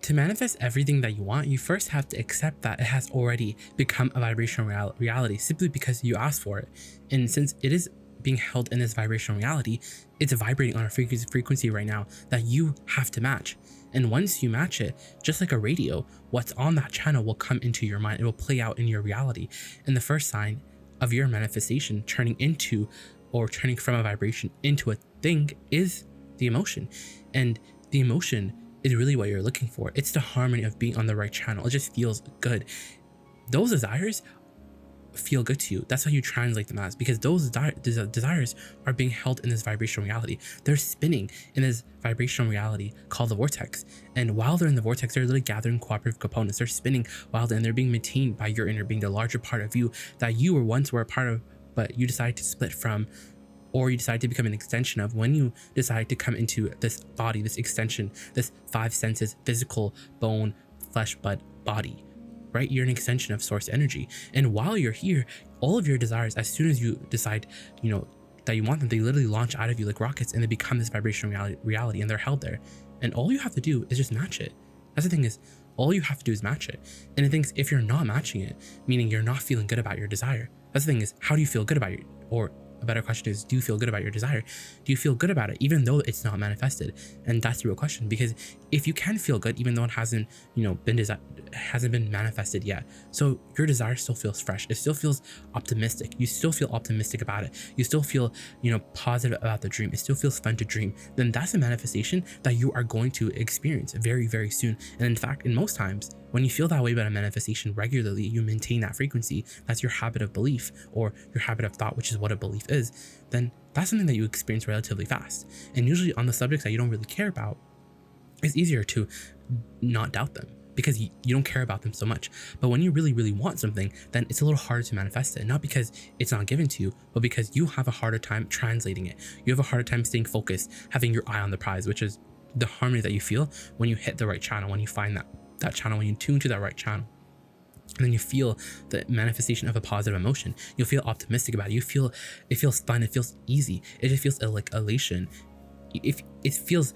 To manifest everything that you want, you first have to accept that it has already become a vibrational reality simply because you asked for it. And since it is being held in this vibrational reality, it's vibrating on a frequency right now that you have to match. And once you match it, just like a radio, what's on that channel will come into your mind. It will play out in your reality. And the first sign of your manifestation turning into or turning from a vibration into a thing is the emotion. And the emotion is really what you're looking for. It's the harmony of being on the right channel. It just feels good. Those desires feel good to you. That's how you translate them as, because those desires are being held in this vibrational reality. They're spinning in this vibrational reality called the vortex. And while they're in the vortex, they're literally gathering cooperative components. They're spinning wildly, and they're being maintained by your inner being, the larger part of you that you were once were a part of, but you decided to split from, or you decide to become an extension of when you decide to come into this body, this extension, this 5 senses, physical, bone, flesh, blood, body, right? You're an extension of source energy. And while you're here, all of your desires, as soon as you decide, that you want them, they literally launch out of you like rockets, and they become this vibrational reality, and they're held there. And all you have to do is just match it. That's the thing, is all you have to do is match it. And the thing is, if you're not matching it, meaning you're not feeling good about your desire, that's the thing, is how do you feel good about or a better question is, do you feel good about your desire? Do you feel good about it even though it's not manifested? And that's the real question, because if you can feel good even though it hasn't been manifested yet, so your desire still feels fresh, it still feels optimistic, you still feel optimistic about it, you still feel positive about the dream, it still feels fun to dream, then that's a manifestation that you are going to experience very, very soon. And in fact, in most times, when you feel that way about a manifestation regularly, you maintain that frequency, that's your habit of belief or your habit of thought, which is what a belief is, then that's something that you experience relatively fast. And usually on the subjects that you don't really care about, it's easier to not doubt them because you don't care about them so much. But when you really, really want something, then it's a little harder to manifest it, not because it's not given to you, but because you have a harder time translating it. You have a harder time staying focused, having your eye on the prize, which is the harmony that you feel when you hit the right channel, when you find that channel, when you tune to that right channel. And then you feel the manifestation of a positive emotion. You'll feel optimistic about it. It feels fun. It feels easy. It just feels like elation. If it feels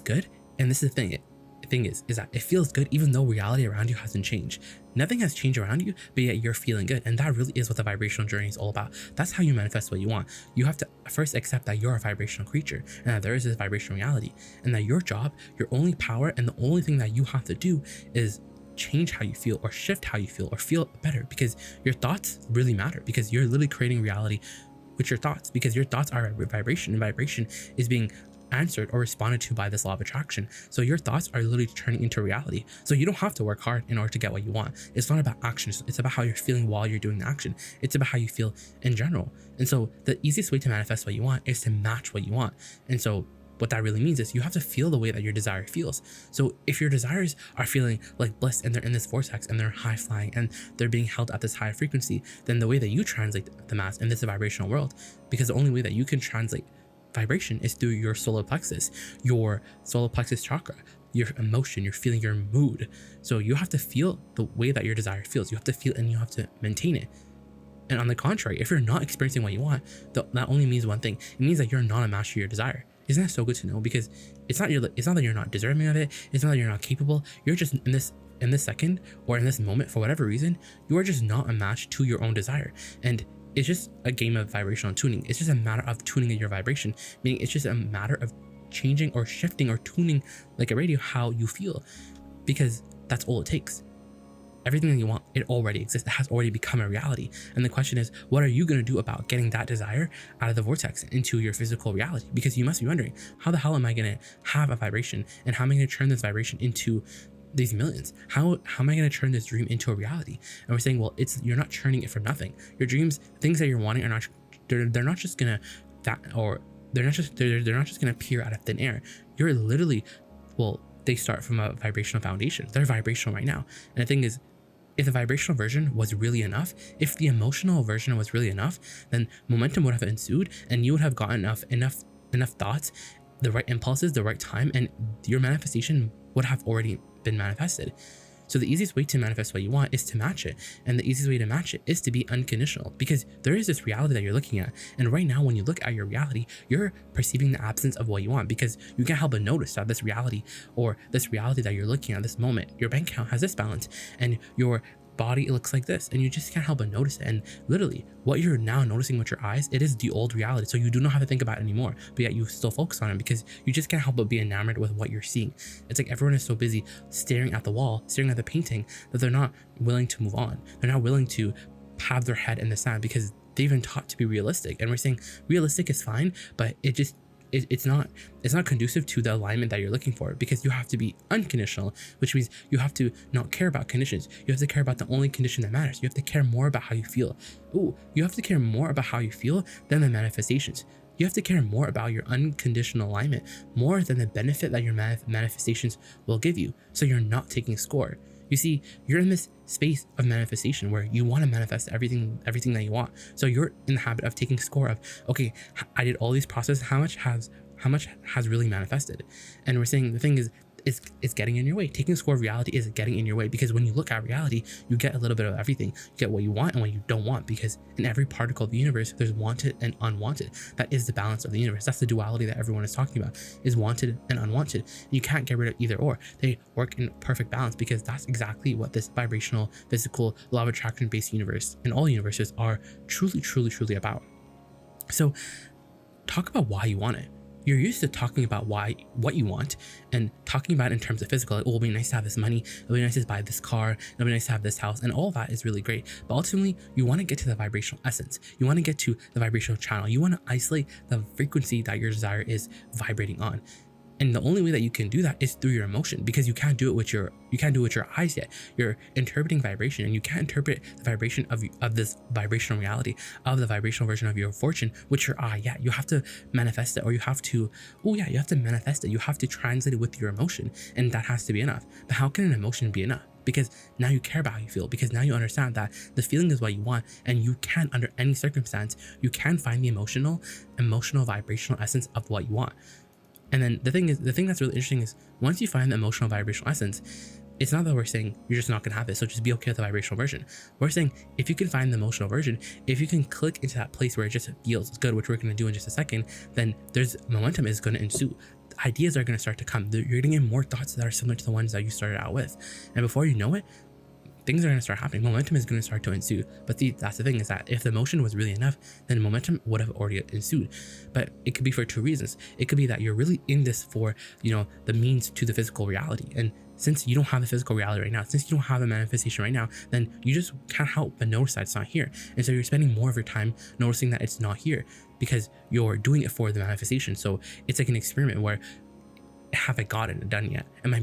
good. And this is the thing is that it feels good even though reality around you hasn't changed. Nothing has changed around you, but yet you're feeling good. And that really is what the vibrational journey is all about. That's how you manifest what you want. You have to first accept that you're a vibrational creature and that there is this vibrational reality, and that your job, your only power, and the only thing that you have to do is change how you feel or shift how you feel or feel better, because your thoughts really matter, because you're literally creating reality with your thoughts, because your thoughts are a vibration, and vibration is being answered or responded to by this law of attraction. So your thoughts are literally turning into reality. So you don't have to work hard in order to get what you want. It's not about action. It's about how you're feeling while you're doing the action. It's about how you feel in general. And so the easiest way to manifest what you want is to match what you want. And so what that really means is you have to feel the way that your desire feels. So if your desires are feeling like bliss and they're in this vortex and they're high flying and they're being held at this high frequency, then the way that you translate them as in this vibrational world, because the only way that you can translate vibration is through your solar plexus chakra, your emotion, your feeling, your mood. So you have to feel the way that your desire feels. You have to feel and you have to maintain it. And on the contrary, if you're not experiencing what you want, that only means one thing. It means that you're not a match to your desire. Isn't that so good to know? Because it's not that you're not deserving of it. It's not that you're not capable. You're just in this second or in this moment, for whatever reason, you are just not a match to your own desire. And it's just a game of vibrational tuning. It's just a matter of tuning in your vibration, meaning it's just a matter of changing or shifting or tuning like a radio how you feel, because that's all it takes. Everything that you want, it already exists. It has already become a reality. And the question is, what are you going to do about getting that desire out of the vortex into your physical reality? Because you must be wondering, how the hell am I going to have a vibration, and how am I going to turn this vibration into these millions? How am I going to turn this dream into a reality? And we're saying, well, you're not churning it for nothing. Your dreams, things that you're wanting are not, they're not just going to they're not just going to appear out of thin air. You're literally, they start from a vibrational foundation. They're vibrational right now. And the thing is, if the vibrational version was really enough, if the emotional version was really enough, then momentum would have ensued, and you would have gotten enough thoughts, the right impulses, the right time, and your manifestation would have already been manifested. So the easiest way to manifest what you want is to match it. And the easiest way to match it is to be unconditional, because there is this reality that you're looking at. And right now, when you look at your reality, you're perceiving the absence of what you want, because you can't help but notice that this reality, or this reality that you're looking at this moment, your bank account has this balance and your body, it looks like this, and you just can't help but notice it. And literally what you're now noticing with your eyes, it is the old reality, so you do not have to think about it anymore, but yet you still focus on it because you just can't help but be enamored with what you're seeing. It's like everyone is so busy staring at the wall, staring at the painting, that they're not willing to move on. They're not willing to have their head in the sand because they've been taught to be realistic. And we're saying realistic is fine, but it's not conducive to the alignment that you're looking for, because you have to be unconditional, which means you have to not care about conditions. You have to care about the only condition that matters. You have to care more about how you feel. You have to care more about how you feel than the manifestations. You have to care more about your unconditional alignment more than the benefit that your manifestations will give you, so you're not taking score. You see, you're in this space of manifestation where you want to manifest everything that you want. So you're in the habit of taking score of, okay, I did all these processes. How much has really manifested? And we're saying the thing is, it's getting in your way. Taking score of reality is getting in your way, because when you look at reality, you get a little bit of everything. You get what you want and what you don't want, because in every particle of the universe, there's wanted and unwanted. That is the balance of the universe. That's the duality that everyone is talking about, is wanted and unwanted. You can't get rid of either or. They work in perfect balance, because that's exactly what this vibrational, physical, law of attraction based universe and all universes are truly about. So talk about why you want it. You're used to talking about what you want, and talking about it in terms of physical, like, oh, it'll be nice to have this money, it'll be nice to buy this car, it'll be nice to have this house, and all that is really great. But ultimately, you want to get to the vibrational essence. You want to get to the vibrational channel. You want to isolate the frequency that your desire is vibrating on. And the only way that you can do that is through your emotion, because you can't do it with your eyes yet. You're interpreting vibration, and you can't interpret the vibration of this vibrational reality, of the vibrational version of your fortune with your eye. Yeah, you have to manifest it, or you have to manifest it. You have to translate it with your emotion, and that has to be enough. But how can an emotion be enough? Because now you care about how you feel, because now you understand that the feeling is what you want, and you can, under any circumstance, you can find the emotional vibrational essence of what you want. And then the thing that's really interesting is, once you find the emotional vibrational essence, it's not that we're saying you're just not going to have it, so just be okay with the vibrational version. We're saying if you can find the emotional version, if you can click into that place where it just feels good, which we're going to do in just a second, then there's momentum is going to ensue. Ideas are going to start to come. You're going to get more thoughts that are similar to the ones that you started out with. And before you know it, things are going to start happening. Momentum is going to start to ensue. But that's the thing, is that if the emotion was really enough, then momentum would have already ensued. But it could be for two reasons. It could be that you're really in this for, the means to the physical reality. And since you don't have the physical reality right now, since you don't have the manifestation right now, then you just can't help but notice that it's not here. And so you're spending more of your time noticing that it's not here, because you're doing it for the manifestation. So it's like an experiment where, have I gotten it done yet? Am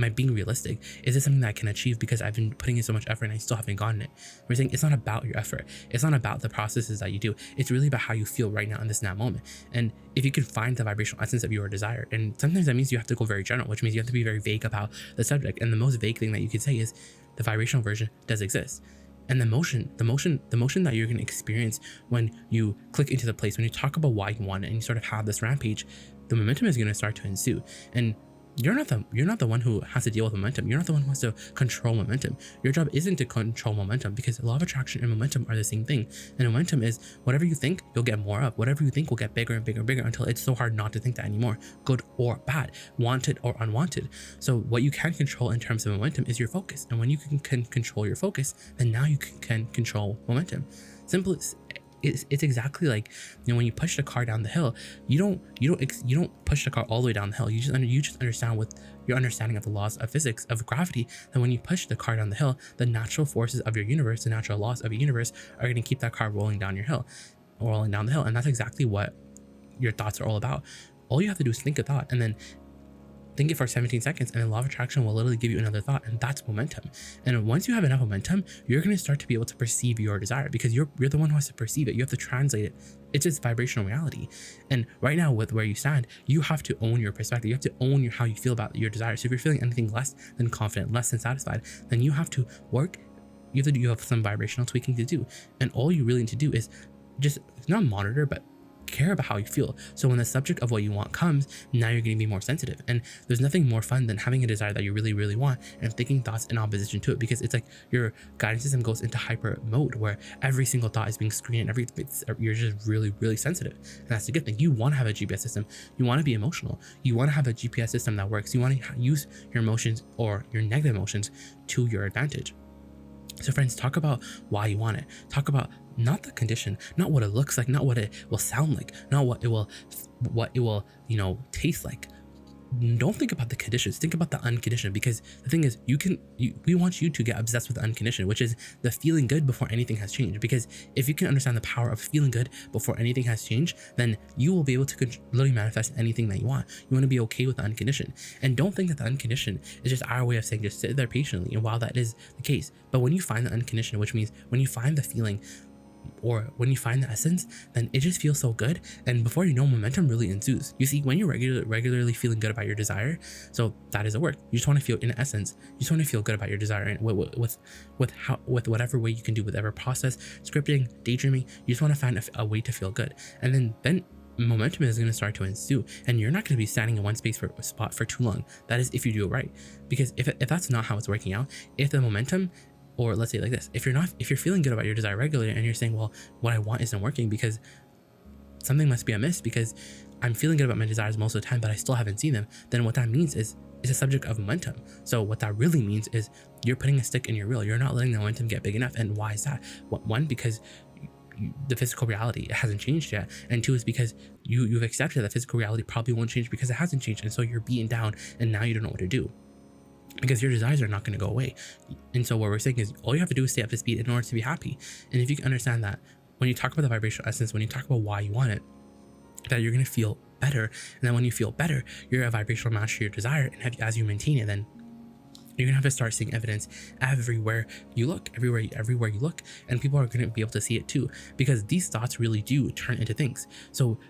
I being realistic? Is this something that I can achieve because I've been putting in so much effort and I still haven't gotten it? We're saying it's not about your effort. It's not about the processes that you do. It's really about how you feel right now in this now moment. And if you can find the vibrational essence of your desire, and sometimes that means you have to go very general, which means you have to be very vague about the subject. And the most vague thing that you could say is the vibrational version does exist. And the motion that you're going to experience when you click into the place, when you talk about why you want it and you sort of have this rampage, the momentum is going to start to ensue. And you're not the one who has to deal with momentum. You're not the one who has to control momentum. Your job isn't to control momentum, because law of attraction and momentum are the same thing. And momentum is whatever you think, you'll get more of. Whatever you think will get bigger and bigger and bigger, until it's so hard not to think that anymore, good or bad, wanted or unwanted. So what you can control in terms of momentum is your focus. And when you can control your focus, then now you can control momentum. Simple. It's exactly like, when you push the car down the hill, you don't push the car all the way down the hill. You just understand, with your understanding of the laws of physics, of gravity, that when you push the car down the hill, the natural forces of your universe, the natural laws of your universe, are going to keep that car rolling down the hill. And that's exactly what your thoughts are all about. All you have to do is think a thought, and then think it for 17 seconds, and the law of attraction will literally give you another thought, and that's momentum. And once you have enough momentum, you're going to start to be able to perceive your desire, because you're the one who has to perceive it. You have to translate it. It's just vibrational reality. And right now, with where you stand, you have to own your perspective. You have to own how you feel about your desire. So if you're feeling anything less than confident, less than satisfied, then you have to work. You have some vibrational tweaking to do. And all you really need to do is just not monitor, but care about how you feel. So when the subject of what you want comes, now you're going to be more sensitive. And there's nothing more fun than having a desire that you really, really want and thinking thoughts in opposition to it, because it's like your guidance system goes into hyper mode where every single thought is being screened and you're just really, really sensitive. And that's a good thing. You want to have a GPS system. You want to be emotional. You want to have a GPS system that works. You want to use your emotions or your negative emotions to your advantage. So friends, talk about why you want it. Talk about not the condition, not what it looks like, not what it will sound like, not what it will, taste like. Don't think about the conditions. Think about the unconditional, because the thing is, we want you to get obsessed with the unconditional, which is the feeling good before anything has changed. Because if you can understand the power of feeling good before anything has changed, then you will be able to literally manifest anything that you want. You want to be okay with the unconditional, and don't think that the unconditional is just our way of saying just sit there patiently. And while that is the case, but when you find the unconditional, which means when you find the feeling, or when you find the essence, then it just feels so good, and before you know, momentum really ensues. You see, when you're regularly feeling good about your desire, so that is a word. You just want to feel, in essence, you just want to feel good about your desire, and with whatever way you can do, whatever process, scripting, daydreaming, you just want to find a way to feel good, and then momentum is going to start to ensue, and you're not going to be standing in one spot for too long. That is if you do it right, because if that's not how it's working out, if the momentum, or let's say like this, if you're feeling good about your desire regularly and you're saying, well, what I want isn't working because something must be amiss, because I'm feeling good about my desires most of the time, but I still haven't seen them, then what that means is it's a subject of momentum. So what that really means is you're putting a stick in your wheel. You're not letting the momentum get big enough. And why is that? One, because the physical reality, it hasn't changed yet, and two is because you've accepted that physical reality probably won't change because it hasn't changed, and so you're beaten down, and now you don't know what to do, because your desires are not going to go away. And so what we're saying is all you have to do is stay up to speed in order to be happy. And if you can understand that when you talk about the vibrational essence, when you talk about why you want it, that you're going to feel better, and then when you feel better, you're a vibrational match to your desire, and as you maintain it, then you're gonna have to start seeing evidence everywhere you look, everywhere you look, and people are gonna be able to see it too, because these thoughts really do turn into things. So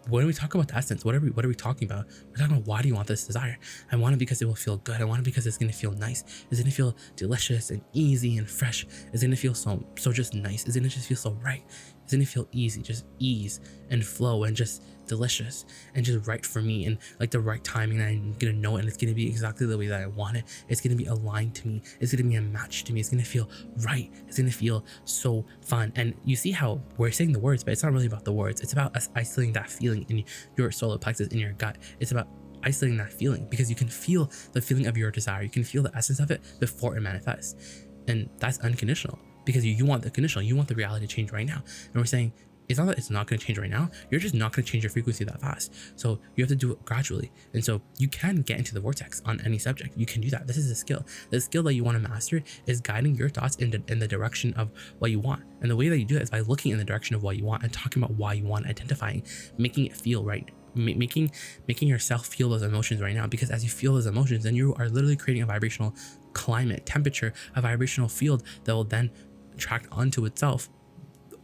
when we talk about the essence, what are we talking about? We're talking about, why do you want this desire? I want it because it will feel good. I want it because it's gonna feel nice. It's gonna feel delicious and easy and fresh. It's gonna feel so just nice. It's gonna just feel so right. It's gonna feel easy, just ease and flow and just delicious and just right for me, and like the right timing, and I'm gonna know it, and it's gonna be exactly the way that I want it. It's gonna be aligned to me. It's gonna be a match to me. It's gonna feel right. It's gonna feel so fun. And you see how we're saying the words, but it's not really about the words. It's about us isolating that feeling in your solar plexus, in your gut. It's about isolating that feeling, because you can feel the feeling of your desire. You can feel the essence of it before it manifests, and that's unconditional, because you want the conditional. You want the reality to change right now. And we're saying, it's not that it's not going to change right now. You're just not going to change your frequency that fast. So you have to do it gradually. And so you can get into the vortex on any subject. You can do that. This is a skill. The skill that you want to master is guiding your thoughts in the direction of what you want. And the way that you do it is by looking in the direction of what you want and talking about why you want, identifying, making it feel right. Making yourself feel those emotions right now, because as you feel those emotions, then you are literally creating a vibrational climate, temperature, a vibrational field that will then attract onto itself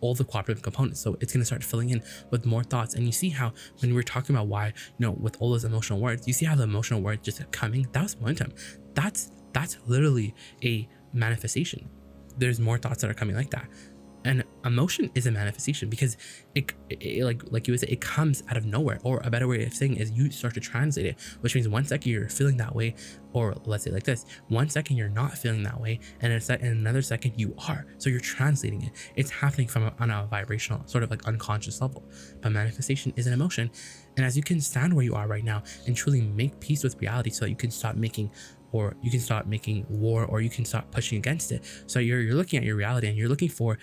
all the cooperative components. So it's going to start filling in with more thoughts. And you see how when we're talking about why, with all those emotional words, you see how the emotional words just coming, that was momentum. That's literally a manifestation. There's more thoughts that are coming like that. And emotion is a manifestation, because it like you would say, it comes out of nowhere. Or a better way of saying is you start to translate it, which means 1 second you're feeling that way, or let's say like this, 1 second you're not feeling that way, and in another second you are. So you're translating it. It's happening on a vibrational, sort of like unconscious level. But manifestation is an emotion. And as you can stand where you are right now and truly make peace with reality, so that you can stop making war, or you can stop pushing against it. So you're looking at your reality and you're looking for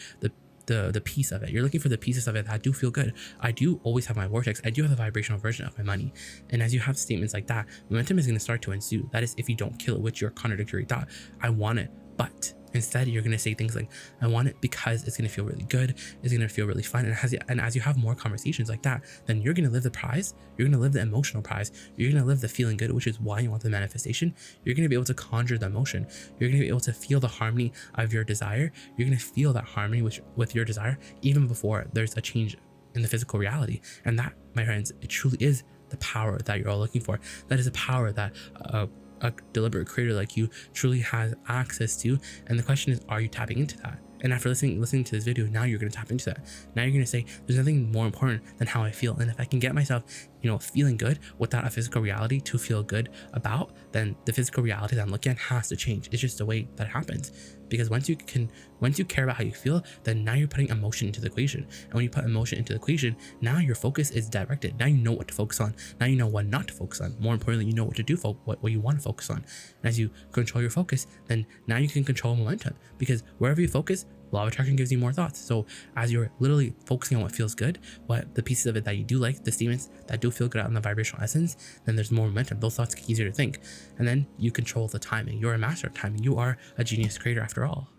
the piece of it. You're looking for the pieces of it that do feel good. I do always have my vortex. I do have a vibrational version of my money. And as you have statements like that, momentum is going to start to ensue. That is if you don't kill it with your contradictory thought. I want it, but instead you're going to say things like, I want it because it's going to feel really good. It's going to feel really fun. And as you have more conversations like that, then you're going to live the prize. You're going to live the emotional prize. You're going to live the feeling good, which is why you want the manifestation. You're going to be able to conjure the emotion. You're going to be able to feel the harmony of your desire. You're going to feel that harmony with your desire even before there's a change in the physical reality. And that, my friends, it truly is the power that you're all looking for. That is a power that a deliberate creator like you truly has access to. And the question is, are you tapping into that? And after listening to this video, now you're going to tap into that. Now you're going to say, there's nothing more important than how I feel. And if I can get myself, feeling good without a physical reality to feel good about, then the physical reality that I'm looking at has to change. It's just the way that it happens. Because once you care about how you feel, then now you're putting emotion into the equation. And when you put emotion into the equation, now your focus is directed. Now you know what to focus on. Now you know what not to focus on. More importantly, you know what to do, what you want to focus on. And as you control your focus, then now you can control momentum. Because wherever you focus, law of attraction gives you more thoughts. So as you're literally focusing on what feels good, what the pieces of it that you do like, the statements that do feel good out in the vibrational essence, then there's more momentum. Those thoughts get easier to think. And then you control the timing. You're a master of timing. You are a genius creator after all.